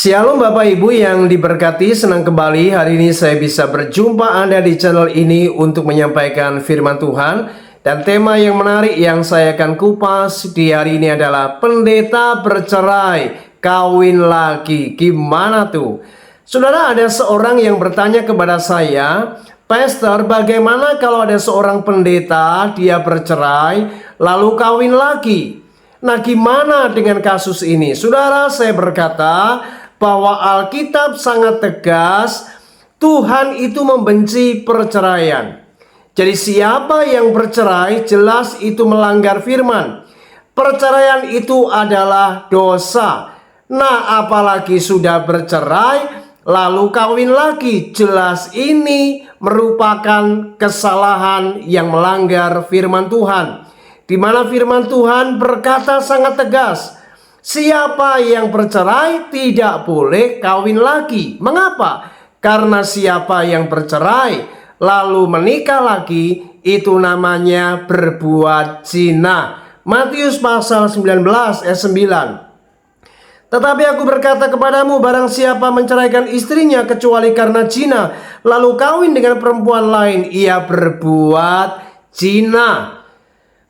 Shalom Bapak Ibu yang diberkati, senang kembali hari ini saya bisa berjumpa Anda di channel ini untuk menyampaikan firman Tuhan. Dan tema yang menarik yang saya akan kupas di hari ini adalah pendeta bercerai, kawin lagi, gimana tuh? Saudara, ada seorang yang bertanya kepada saya, Pastor, bagaimana kalau ada seorang pendeta, dia bercerai, lalu kawin lagi? Nah, gimana dengan kasus ini? Saudara, saya berkata bahwa Alkitab sangat tegas, Tuhan itu membenci perceraian. Jadi siapa yang bercerai jelas itu melanggar firman. Perceraian itu adalah dosa. Nah, apalagi sudah bercerai lalu kawin lagi, jelas ini merupakan kesalahan yang melanggar firman Tuhan. Di mana firman Tuhan berkata sangat tegas, siapa yang bercerai tidak boleh kawin lagi. Mengapa? Karena siapa yang bercerai lalu menikah lagi, itu namanya berbuat zina. Matius pasal 19 ayat 9. Tetapi aku berkata kepadamu, barang siapa menceraikan istrinya kecuali karena zina, lalu kawin dengan perempuan lain, ia berbuat zina.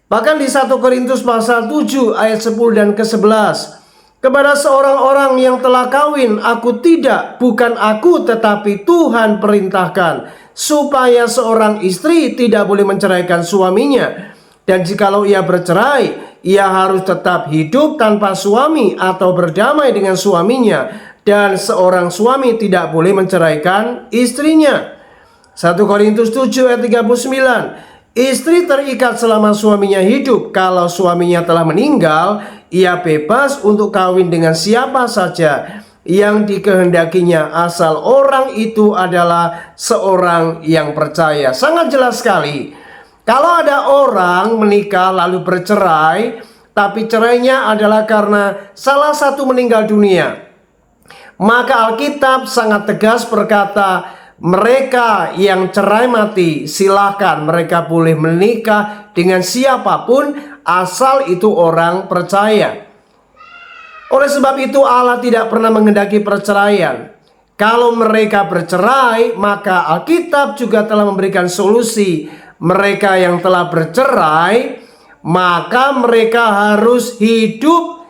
Bahkan di 1 Korintus pasal 7 ayat 10 dan ke-11. Kepada seorang orang yang telah kawin, aku tidak, bukan aku tetapi Tuhan perintahkan, supaya seorang istri tidak boleh menceraikan suaminya. Dan jikalau ia bercerai, ia harus tetap hidup tanpa suami atau berdamai dengan suaminya. Dan seorang suami tidak boleh menceraikan istrinya. 1 Korintus 7 ayat 39. Istri terikat selama suaminya hidup. Kalau suaminya telah meninggal, ia bebas untuk kawin dengan siapa saja yang dikehendakinya, asal orang itu adalah seorang yang percaya. Sangat jelas sekali. Kalau ada orang menikah lalu bercerai, tapi cerainya adalah karena salah satu meninggal dunia, maka Alkitab sangat tegas berkata, mereka yang cerai mati, silakan mereka boleh menikah dengan siapapun asal itu orang percaya. Oleh sebab itu Allah tidak pernah menghendaki perceraian. Kalau mereka bercerai, maka Alkitab juga telah memberikan solusi. Mereka yang telah bercerai, maka mereka harus hidup,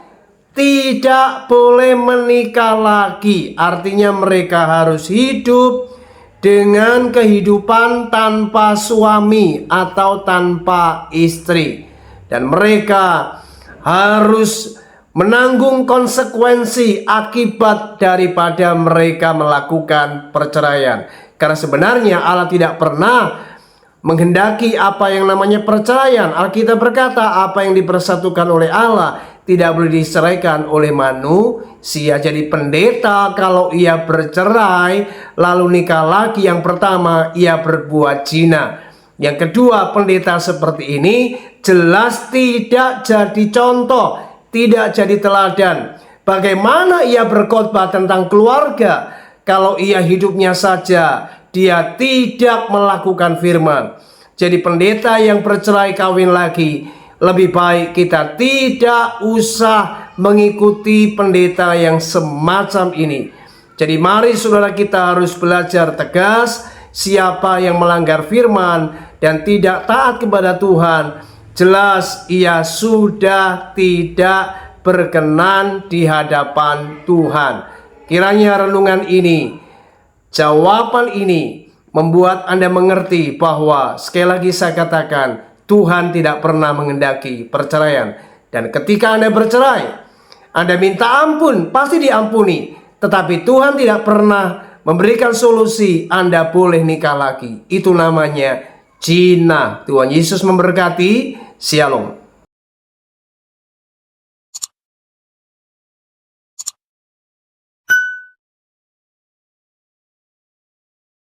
tidak boleh menikah lagi. Artinya mereka harus hidup dengan kehidupan tanpa suami atau tanpa istri. Dan mereka harus menanggung konsekuensi akibat daripada mereka melakukan perceraian. Karena sebenarnya Allah tidak pernah menghendaki apa yang namanya perceraian. Alkitab berkata apa yang dipersatukan oleh Allah tidak boleh diceraikan oleh manusia. Jadi pendeta kalau ia bercerai lalu nikah lagi, yang pertama ia berbuat zina. Yang kedua, pendeta seperti ini jelas tidak jadi contoh, tidak jadi teladan. Bagaimana ia berkhotbah tentang keluarga kalau ia hidupnya saja dia tidak melakukan firman. Jadi pendeta yang bercerai kawin lagi, lebih baik kita tidak usah mengikuti pendeta yang semacam ini. Jadi mari saudara, kita harus belajar tegas. Siapa yang melanggar firman dan tidak taat kepada Tuhan, jelas ia sudah tidak berkenan di hadapan Tuhan. Kiranya renungan ini, jawaban ini membuat Anda mengerti bahwa, sekali lagi saya katakan, Tuhan tidak pernah menghendaki perceraian. Dan ketika Anda bercerai, Anda minta ampun, pasti diampuni. Tetapi Tuhan tidak pernah memberikan solusi Anda boleh nikah lagi. Itu namanya zina. Tuhan Yesus memberkati. Shalom.